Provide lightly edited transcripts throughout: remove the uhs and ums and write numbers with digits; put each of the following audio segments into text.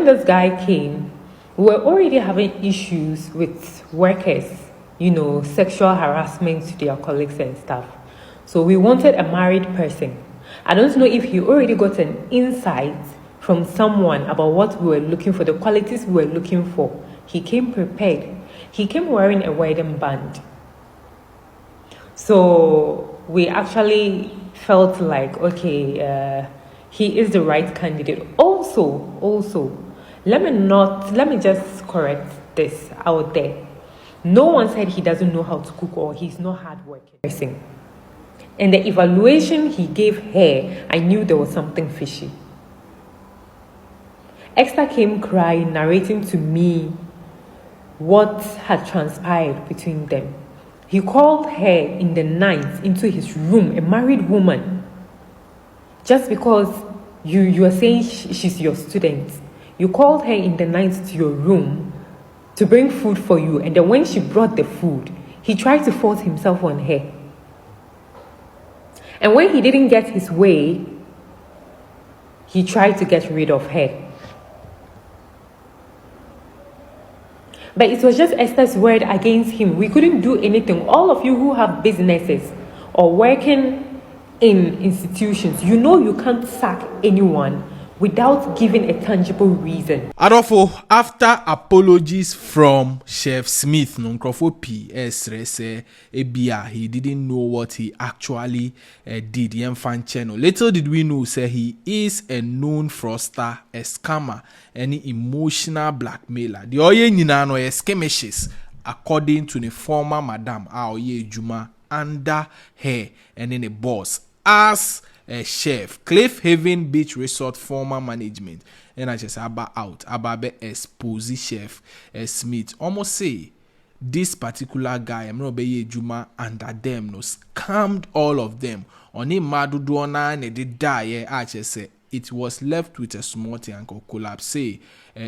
This guy came, we were already having issues with workers, sexual harassment to their colleagues and stuff. So we wanted a married person. I don't know if he already got an insight from someone about what we were looking for, the qualities we were looking for. He came prepared. He came wearing a wedding band. So we actually felt like, okay, he is the right candidate. Also, let me just correct this out there. No one said he doesn't know how to cook or he's not hardworking person. And the evaluation he gave her, I knew there was something fishy. Esther came crying, narrating to me what had transpired between them. He called her in the night into his room, a married woman, just because you are saying she's your student. You called her in the night to your room to bring food for you, and then when she brought the food, he tried to force himself on her. And when he didn't get his way, he tried to get rid of her. But it was just Esther's word against him. We couldn't do anything. All of you who have businesses or working in institutions, you can't sack anyone without giving a tangible reason. Adolfo, after apologies from Chef Smith, Ch0p, Abia, he didn't know what he actually did. Little did we know, say he is a known fraudster, a scammer, any emotional blackmailer. The oye ninano skirmishes, according to the former Madam Aoye Juma, under her and then a boss as a chef, Cliff Haven Beach Resort former management, and I just about expose Chef Smith. Almost say this particular guy, I'm not be Juma under them, scammed all of them. On him Maduduana and they did die. I just say it was left with a small thing and collapse. Say,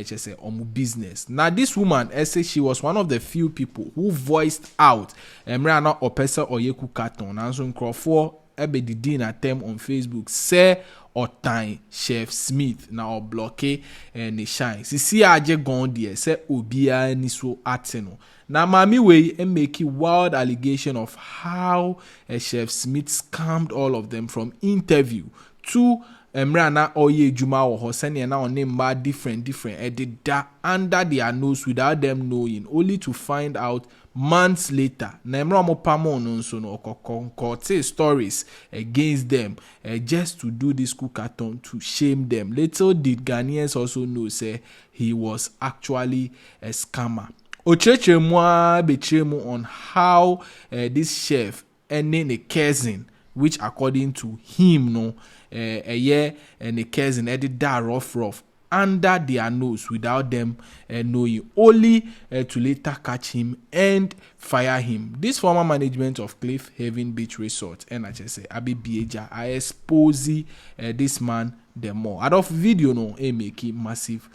just say business. Now this woman, I say she was one of the few people who voiced out. Emrana Opesa Oyeku Katon, Anson Crawford. Ebe di din atem on Facebook say or time Chef Smith na or bloke ni shine. Sisi aje gondie say obia ni so ateno. Na mami we make wild allegation of how Chef Smith scammed all of them from interview to Emrana Oye Juma or Hoseni na on name different did that under their nose without them knowing, only to find out months later. Nemra mo pamo nonso no concocted stories against them just to do this cookathon to shame them. Little did Ghanaians also know say he was actually a scammer. Ochechemwa betremu on how this chef and then a cousin, which according to him a year and a cousin did that rough under their nose without them knowing, only to later catch him and fire him. This former management of Cliff Haven Beach Resort, NHS Abυs, I expose this man the more. Out of video make massive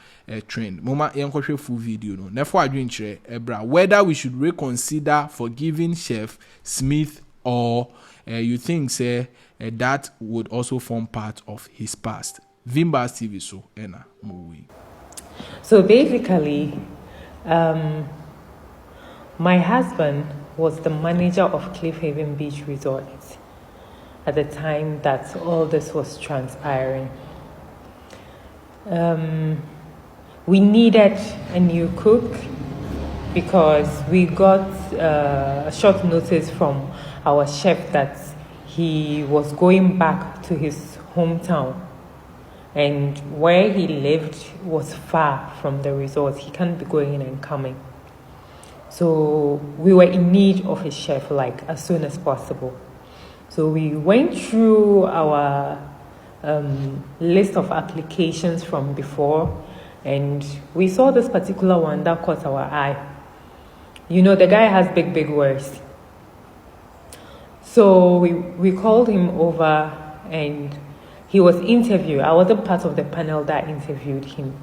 trend. Mama yankoshe full video Therefore I drink whether we should reconsider forgiving Chef Smith or you think say that would also form part of his past. Vimbas TV so ena movie. So basically, my husband was the manager of Cliff Haven Beach Resort at the time that all this was transpiring. We needed a new cook because we got a short notice from our chef that he was going back to his hometown. And where he lived was far from the resort. He can't be going in and coming. So we were in need of a chef, like as soon as possible. So we went through our list of applications from before, and we saw this particular one that caught our eye. The guy has big words. So we called him over and he was interviewed. I wasn't part of the panel that interviewed him.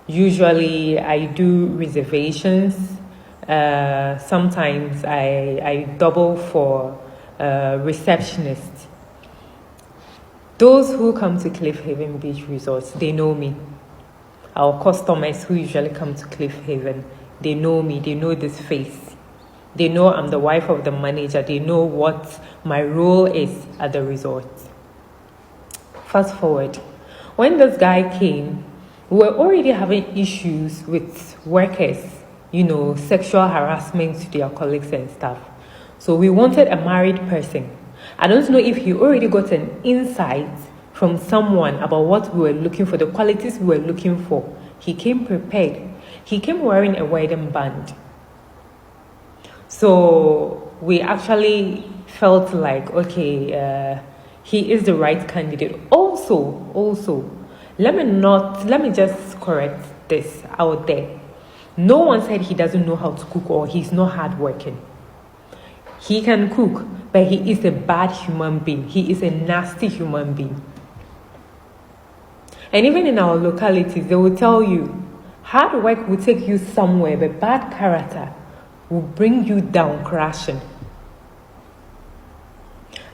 Usually I do reservations. Sometimes I double for receptionists. Those who come to Cliff Haven Beach Resorts, they know me. our customers who usually come to Cliff Haven, they know me, they know this face. They know I'm the wife of the manager. They know what my role is at the resort. Fast forward. When this guy came, we were already having issues with workers, sexual harassment to their colleagues and stuff. So we wanted a married person. I don't know if he already got an insight from someone about what we were looking for, the qualities we were looking for. He came prepared. He came wearing a wedding band. So we actually felt like, okay, he is the right candidate. Also, let me just correct this out there. No one said he doesn't know how to cook or he's not hardworking. He can cook, but he is a bad human being. He is a nasty human being. And even in our localities, they will tell you, hard work will take you somewhere, but bad character will bring you down crashing.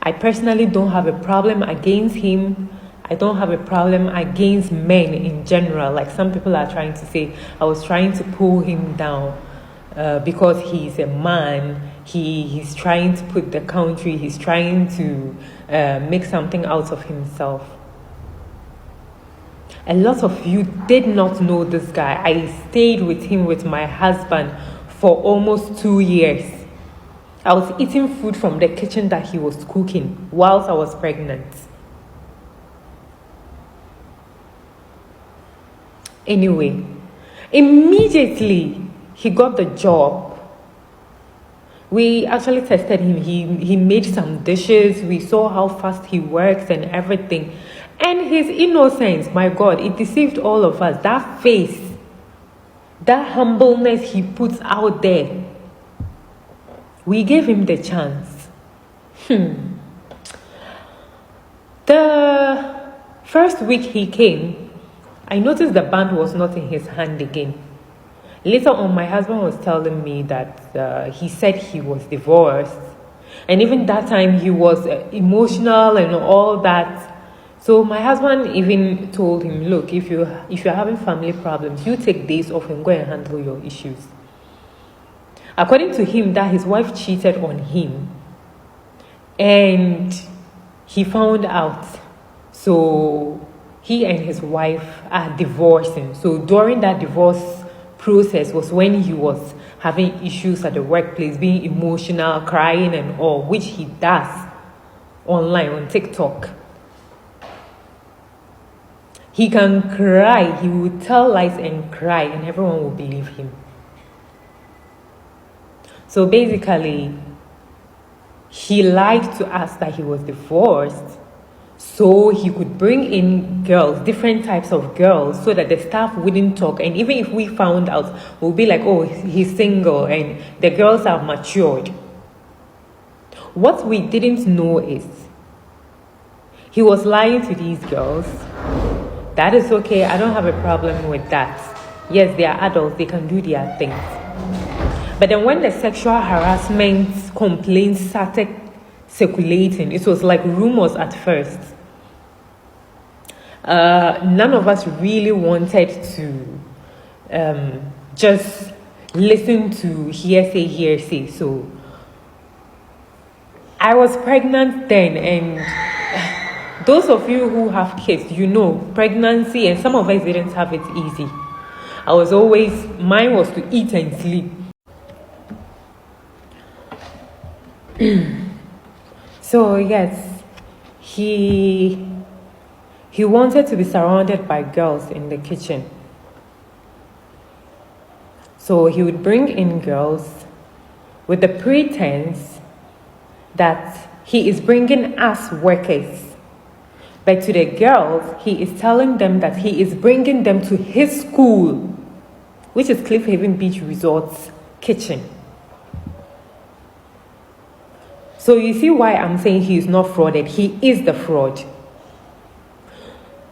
I personally don't have a problem against him. I don't have a problem against men in general. Like some people are trying to say, I was trying to pull him down because he's a man. He's trying to put the country, he's trying to make something out of himself. A lot of you did not know this guy. I stayed with him with my husband for almost 2 years. I was eating food from the kitchen that he was cooking whilst I was pregnant. Anyway, immediately he got the job. We actually tested him. He made some dishes. We saw how fast he works and everything. And his innocence, my God, it deceived all of us. That face, that humbleness he puts out there. We gave him the chance. The first week he came, I noticed the band was not in his hand again. Later on, my husband was telling me that he said he was divorced. And even that time, he was emotional and all that. So my husband even told him, look, if you're having family problems, you take days off and go and handle your issues. According to him, that his wife cheated on him. And he found out. So he and his wife are divorcing. So during that divorce process was when he was having issues at the workplace, being emotional, crying and all, which he does online on TikTok. He can cry, he will tell lies and cry, and everyone will believe him. So basically, he lied to us that he was divorced so he could bring in girls, different types of girls, so that the staff wouldn't talk. And even if we found out, we'll be like, oh, he's single and the girls are matured. What we didn't know is he was lying to these girls. That is okay. I don't have a problem with that. Yes, they are adults. They can do their things. But then when the sexual harassment complaints started circulating, it was like rumors at first. None of us really wanted to just listen to hearsay. So I was pregnant then, and those of you who have kids, pregnancy, and some of us didn't have it easy. Mine was to eat and sleep. So yes, he wanted to be surrounded by girls in the kitchen. So he would bring in girls with the pretense that he is bringing us workers. But to the girls, he is telling them that he is bringing them to his school, which is Cliff Haven Beach Resort's kitchen. So you see why I'm saying he is not frauded. He is the fraud.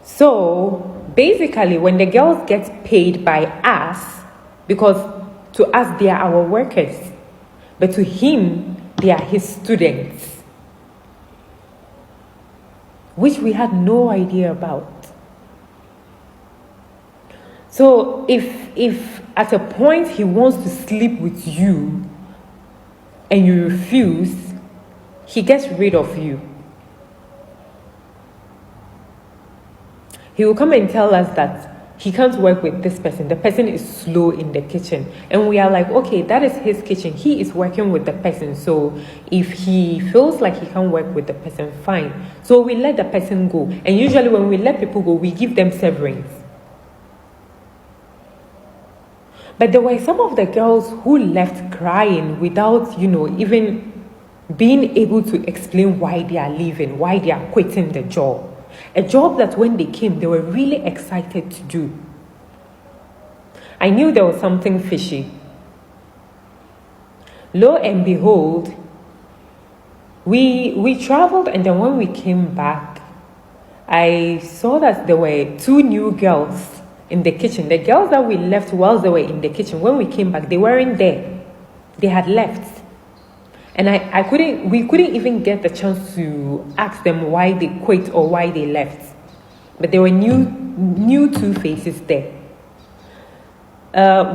So basically, when the girls get paid by us, because to us they are our workers, but to him they are his students, which we had no idea about. So if at a point he wants to sleep with you and you refuse, he gets rid of you. He will come and tell us that he can't work with this person. The person is slow in the kitchen. And we are like, okay, that is his kitchen. He is working with the person. So if he feels like he can't work with the person, fine. So we let the person go. And usually when we let people go, we give them severance. But there were some of the girls who left crying without, even being able to explain why they are leaving, why they are quitting the job. A job that when they came, they were really excited to do. I knew there was something fishy. Lo and behold, we traveled, and then when we came back, I saw that there were 2 new girls in the kitchen. The girls that we left whilst they were in the kitchen, when we came back, they weren't there. They had left. And we couldn't even get the chance to ask them why they quit or why they left. But there were new 2 faces there.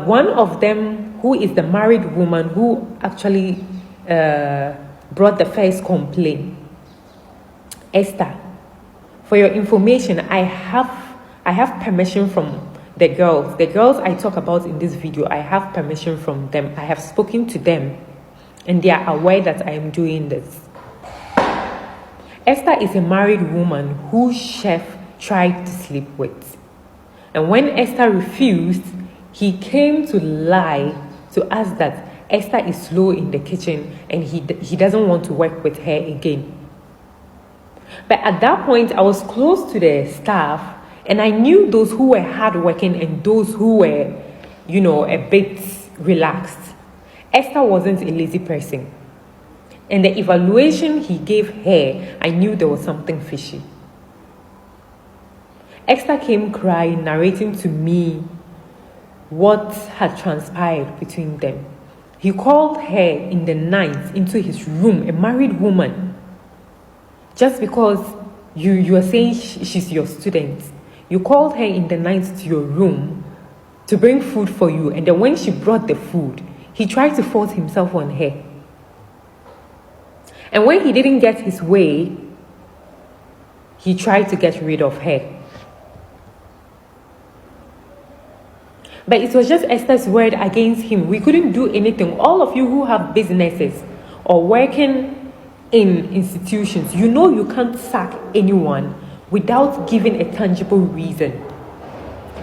One of them, who is the married woman who actually brought the first complaint, Esther. For your information, I have permission from the girls. The girls I talk about in this video, I have permission from them. I have spoken to them. And they are aware that I am doing this. Esther is a married woman who Chef tried to sleep with. And when Esther refused, he came to lie to us that Esther is slow in the kitchen and he doesn't want to work with her again. But at that point, I was close to the staff and I knew those who were hardworking and those who were, a bit relaxed. Esther wasn't a lazy person. And the evaluation he gave her, I knew there was something fishy. Esther came crying, narrating to me what had transpired between them. He called her in the night into his room, a married woman. Just because you are saying she's your student. You called her in the night to your room to bring food for you. And then when she brought the food, he tried to force himself on her. And when he didn't get his way, he tried to get rid of her. But it was just Esther's word against him. We couldn't do anything. All of you who have businesses or working in institutions, you can't sack anyone without giving a tangible reason.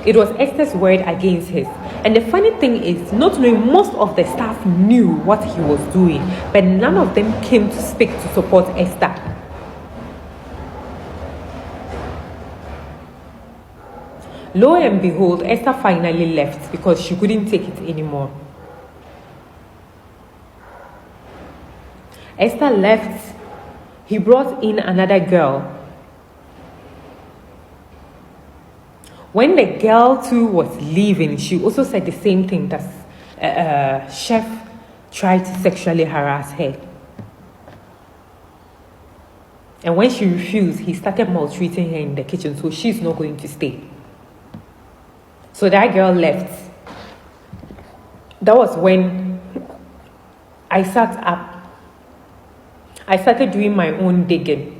It was Esther's word against his. And the funny thing is, not only most of the staff knew what he was doing, but none of them came to speak to support Esther. Lo and behold, Esther finally left because she couldn't take it anymore. Esther left. He brought in another girl. When the girl too was leaving, she also said the same thing, that Chef tried to sexually harass her. And when she refused, he started maltreating her in the kitchen, so she's not going to stay. So that girl left. That was when I sat up. I started doing my own digging.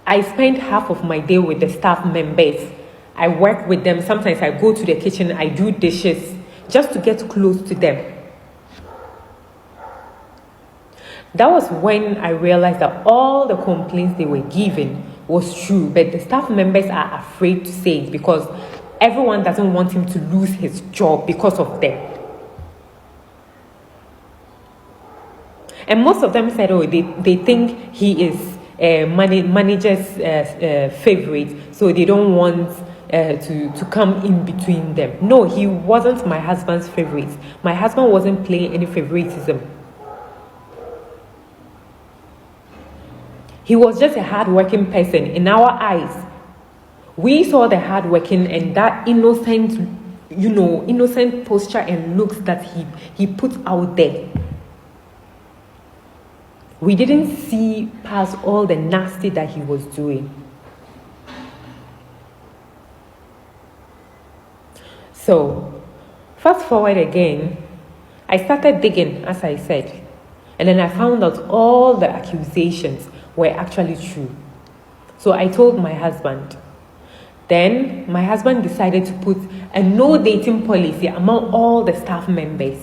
I spend half of my day with the staff members. I work with them. Sometimes I go to the kitchen, I do dishes just to get close to them. That was when I realized that all the complaints they were giving was true, but the staff members are afraid to say it because everyone doesn't want him to lose his job because of them. And most of them said, they think he is manager's favorite, so they don't want to come in between them. No, he wasn't my husband's favorite. My husband wasn't playing any favoritism. He was just a hardworking person. In our eyes, we saw the hardworking and that innocent posture and looks that he put out there. We didn't see past all the nasty that he was doing. So, fast forward again, I started digging, as I said, and then I found out all the accusations were actually true. So I told my husband. Then my husband decided to put a no dating policy among all the staff members.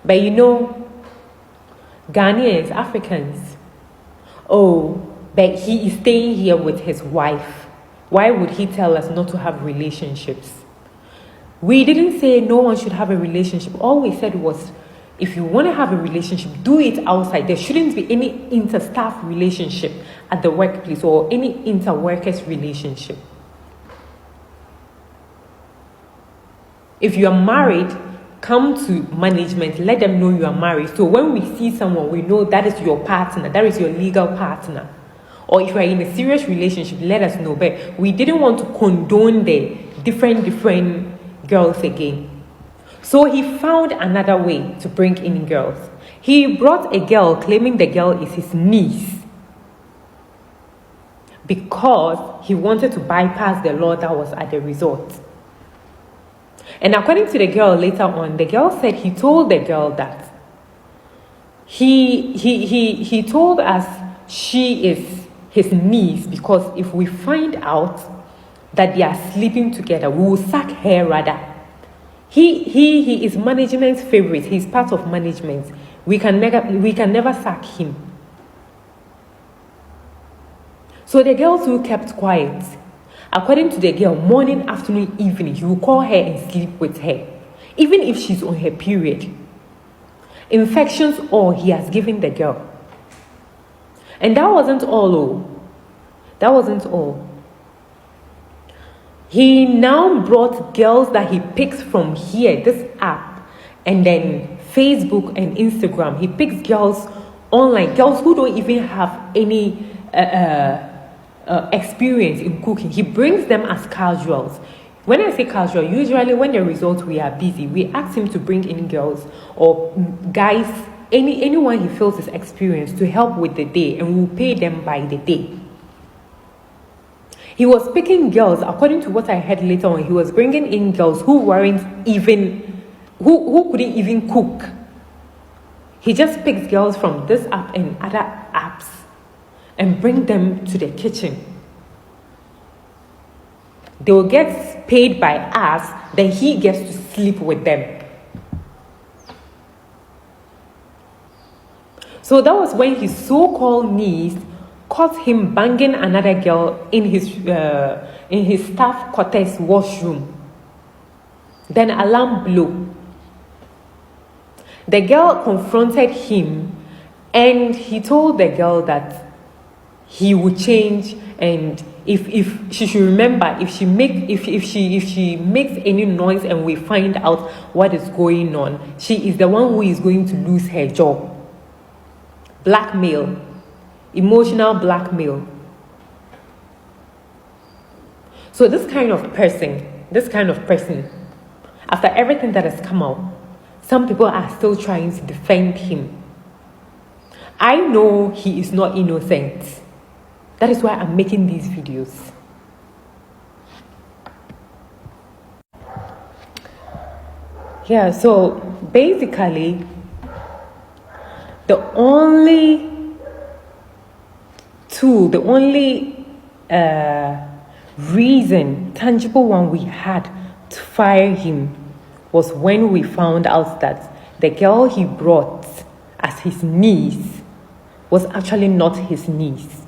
But you know, Ghanaians, Africans, oh, but he is staying here with his wife. Why would he tell us not to have relationships? We didn't say no one should have a relationship. All we said was, if you want to have a relationship, do it outside. There shouldn't be any inter-staff relationship at the workplace or any inter-workers relationship. If you are married, come to management, let them know you are married. So when we see someone, we know that is your partner, that is your legal partner. Or if you are in a serious relationship, let us know. But we didn't want to condone the different girls again. So he found another way to bring in girls. He brought a girl claiming the girl is his niece because he wanted to bypass the law that was at the resort. And according to the girl later on, the girl said he told the girl that he told us she is his niece because if we find out that they are sleeping together, we will sack her rather. He is management's favorite. He's part of management. We can never sack him. So the girl too kept quiet. According to the girl, morning, afternoon, evening, he will call her and sleep with her, even if she's on her period. Infections all he has given the girl. And that wasn't all, oh. That wasn't all. He now brought girls that he picks from here, this app, and then Facebook and Instagram. He picks girls online, girls who don't even have any experience in cooking. He brings them as casuals. When I say casual, usually when the result we are busy, we ask him to bring in girls or guys, anyone he feels is experienced to help with the day, and we'll pay them by the day. He was picking girls, according to what I heard later on, he was bringing in girls who weren't even, who couldn't even cook. He just picks girls from this app and other apps and bring them to the kitchen. They will get paid by us, then he gets to sleep with them. So that was when his so-called niece caught him banging another girl in his staff quarters washroom. Then alarm blew. The girl confronted him, and he told the girl that he would change, and if she should remember, if she makes any noise and we find out what is going on, she is the one who is going to lose her job. Blackmail. Emotional blackmail. So this kind of person, after everything that has come out, some people are still trying to defend him. I know he is not innocent. That is why I'm making these videos. Yeah, so basically, the only reason, tangible one we had to fire him was when we found out that the girl he brought as his niece was actually not his niece.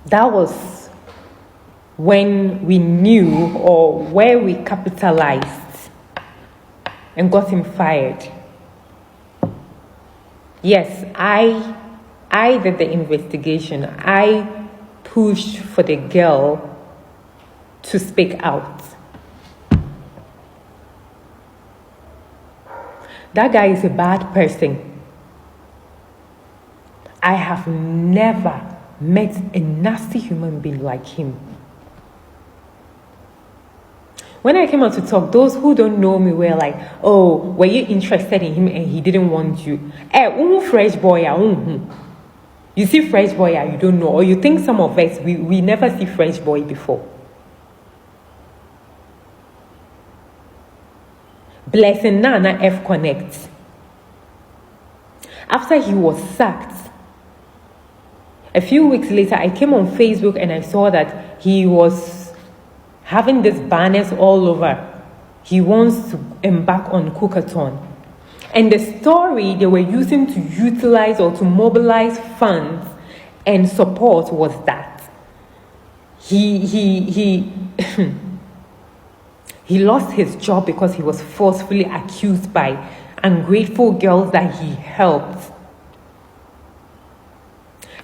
That was when we knew, or where we capitalized and got him fired. Yes, I did the investigation. I pushed for the girl to speak out. That guy is a bad person. I have never met a nasty human being like him. When I came out to talk, those who don't know me were like, oh, were you interested in him and he didn't want you? Fresh boy, You see Fresh Boy and you don't know, or you think some of us, we never see Fresh Boy before. Blessing Nana F Connect. After he was sacked, a few weeks later, I came on Facebook and I saw that he was having these banners all over. He wants to embark on cookathon. And the story they were using to utilize or to mobilize funds and support was that he he lost his job because he was forcefully accused by ungrateful girls that he helped.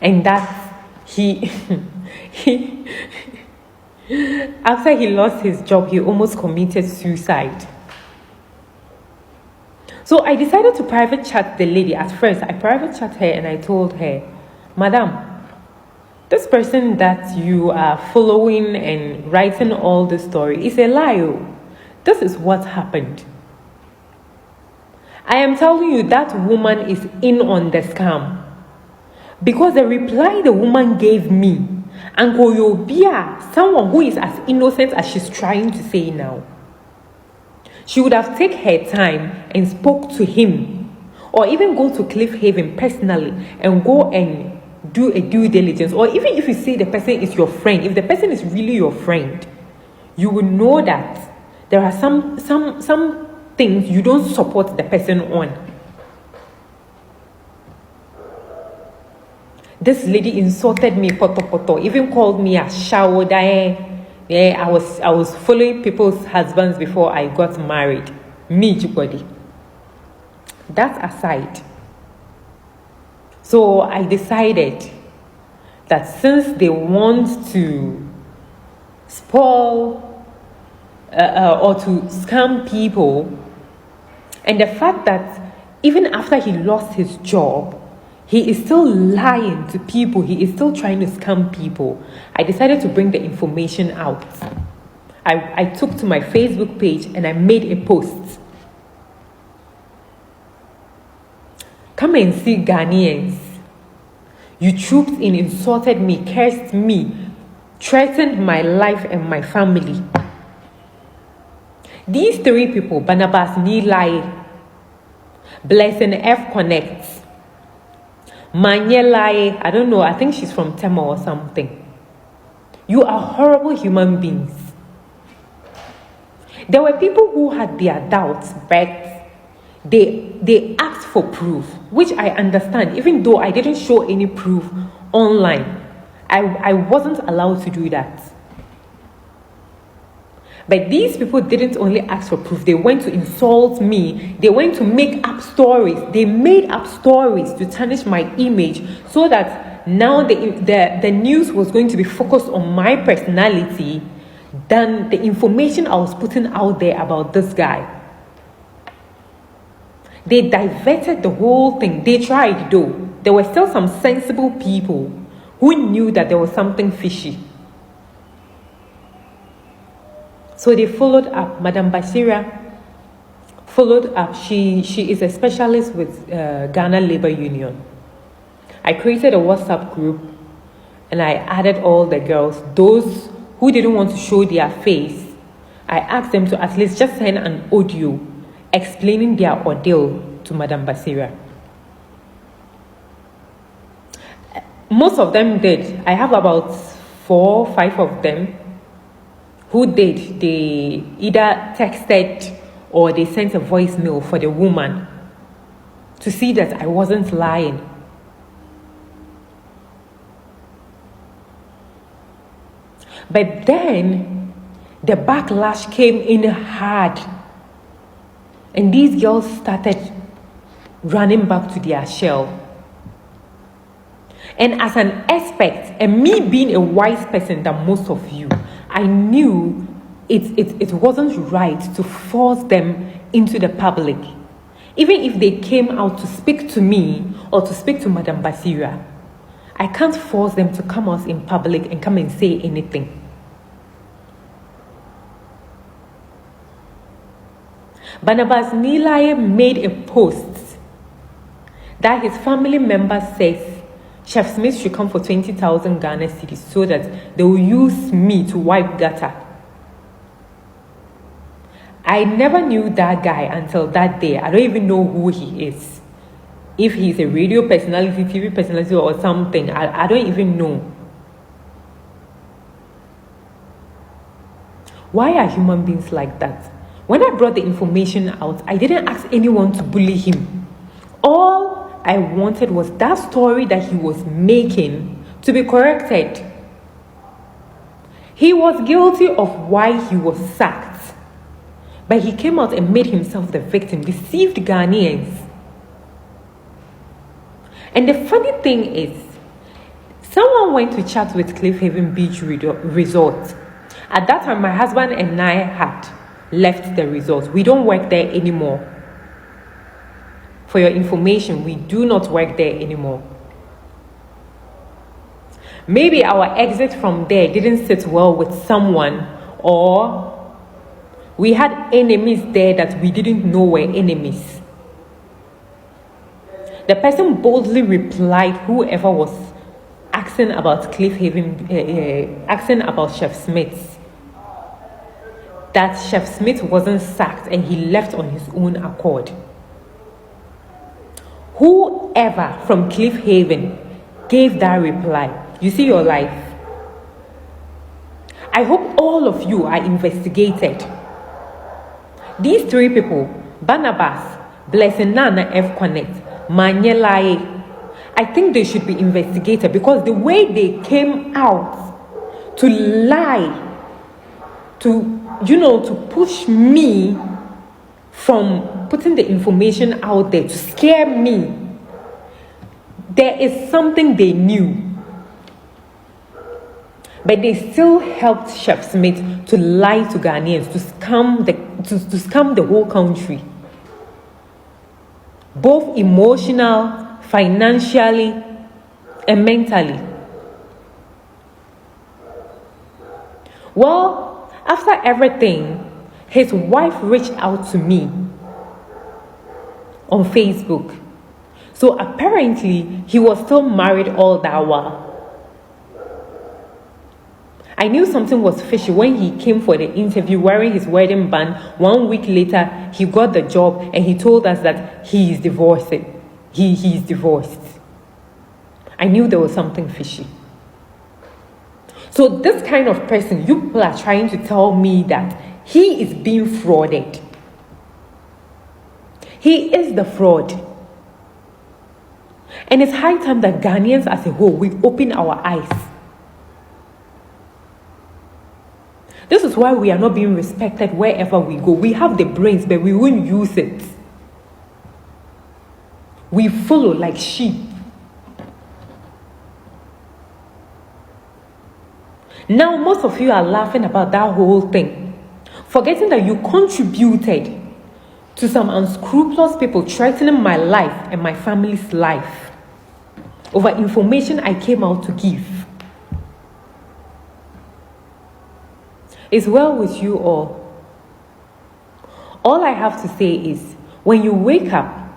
And that he after he lost his job, he almost committed suicide. So I decided to private chat the lady. At first, I private chat her and I told her, Madam, this person that you are following and writing all the story is a lie. This is what happened. I am telling you that woman is in on the scam. Because the reply the woman gave me, Uncle Yobia, someone who is as innocent as she's trying to say now, she would have taken her time and spoke to him, or even go to Cliff Haven personally and go and do a due diligence. Or even if you say the person is your friend, if the person is really your friend, you will know that there are some things you don't support the person on. This lady insulted me, poto, even called me a shower. Yeah, I was following people's husbands before I got married. Me, Ch0p. That aside, so I decided that since they want to spoil or to scam people, and the fact that even after he lost his job, he is still lying to people. He is still trying to scam people. I decided to bring the information out. I took to my Facebook page and I made a post. Come and see Ghanaians. You trooped in, insulted me, cursed me, threatened my life and my family. These three people, Barnabas Nilai, Blessing F Connect, Manyelai, I don't know, I think she's from Tema or something. You are horrible human beings. There were people who had their doubts, but they asked for proof, which I understand, even though I didn't show any proof online. I wasn't allowed to do that. But these people didn't only ask for proof, they went to insult me, they went to make up stories, they made up stories to tarnish my image so that now the news was going to be focused on my personality than the information I was putting out there about this guy. They diverted the whole thing. They tried though. There were still some sensible people who knew that there was something fishy. So they followed up. Madam Basira followed up. She is a specialist with Ghana Labor Union. I created a WhatsApp group and I added all the girls. Those who didn't want to show their face, I asked them to at least just send an audio explaining their ordeal to Madam Basira. Most of them did. I have about 4 or 5 of them who did. They either texted or they sent a voicemail for the woman to see that I wasn't lying. But then the backlash came in hard. And these girls started running back to their shell. And as an expert, and me being a wise person than most of you, I knew it wasn't right to force them into the public. Even if they came out to speak to me or to speak to Madam Basira, I can't force them to come out in public and come and say anything. Barnabas Nilai made a post that his family member says Chef Smith should come for 20,000 Ghana cedis so that they will use me to wipe gutter. I never knew that guy until that day. I don't even know who he is. If he's a radio personality, TV personality, or something, I don't even know. Why are human beings like that? When I brought the information out, I didn't ask anyone to bully him. All I wanted was that story that he was making to be corrected. He was guilty of why he was sacked, but he came out and made himself the victim, deceived Ghanaians. And the funny thing is, someone went to chat with Cliffhaven Beach Resort. At that time, my husband and I had left the resort. We don't work there anymore. For your information, we do not work there anymore. Maybe our exit from there didn't sit well with someone, or we had enemies there that we didn't know were enemies. The person boldly replied, whoever was asking about Cliffhaven, asking about Chef Smith, that Chef Smith wasn't sacked and he left on his own accord. Whoever from Cliffhaven gave that reply, you see your life. I hope all of you are investigated. These three people, Barnabas, Blessing Nana F. Connect, Manyelaye, I think they should be investigated because the way they came out to lie, to push me from putting the information out there, to scare me, there is something they knew. But they still helped Chef Smith to lie to Ghanaians, to scam the whole country. Both emotional, financially, and mentally. Well, after everything, his wife reached out to me on Facebook. So apparently, he was still married all that while. I knew something was fishy when he came for the interview wearing his wedding band. 1 week later, he got the job and he told us that he is divorcing. He is divorced. I knew there was something fishy. So this kind of person, you people are trying to tell me that he is being frauded. He is the fraud. And it's high time that Ghanaians as a whole, we open our eyes. This is why we are not being respected wherever we go. We have the brains, but we won't use it. We follow like sheep. Now, most of you are laughing about that whole thing, forgetting that you contributed to some unscrupulous people threatening my life and my family's life over information I came out to give. It's well with you all. All I have to say is, when you wake up,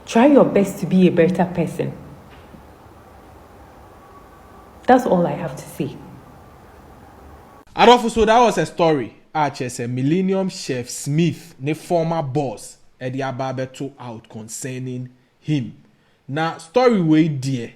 try your best to be a better person. That's all I have to say. Adolfo, so that was a story. As a Millennium Chef Smith, the former boss, Eddie Ababeto out concerning him. Now, story way dear.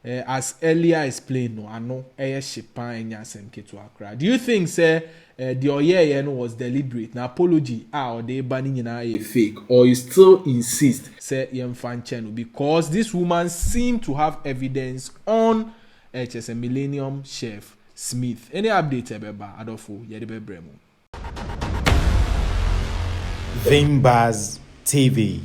As earlier explained, no, I know Ch0p and Yasem Ketu Accra. Do you think, sir, the Oye was deliberate? Now, apology, or they banning a fake, or you still insist, sir, fan channel, because this woman seemed to have evidence on a Millennium Chef Smith. Any update about Adolfo Yedibe Bremo? Vimbaz TV.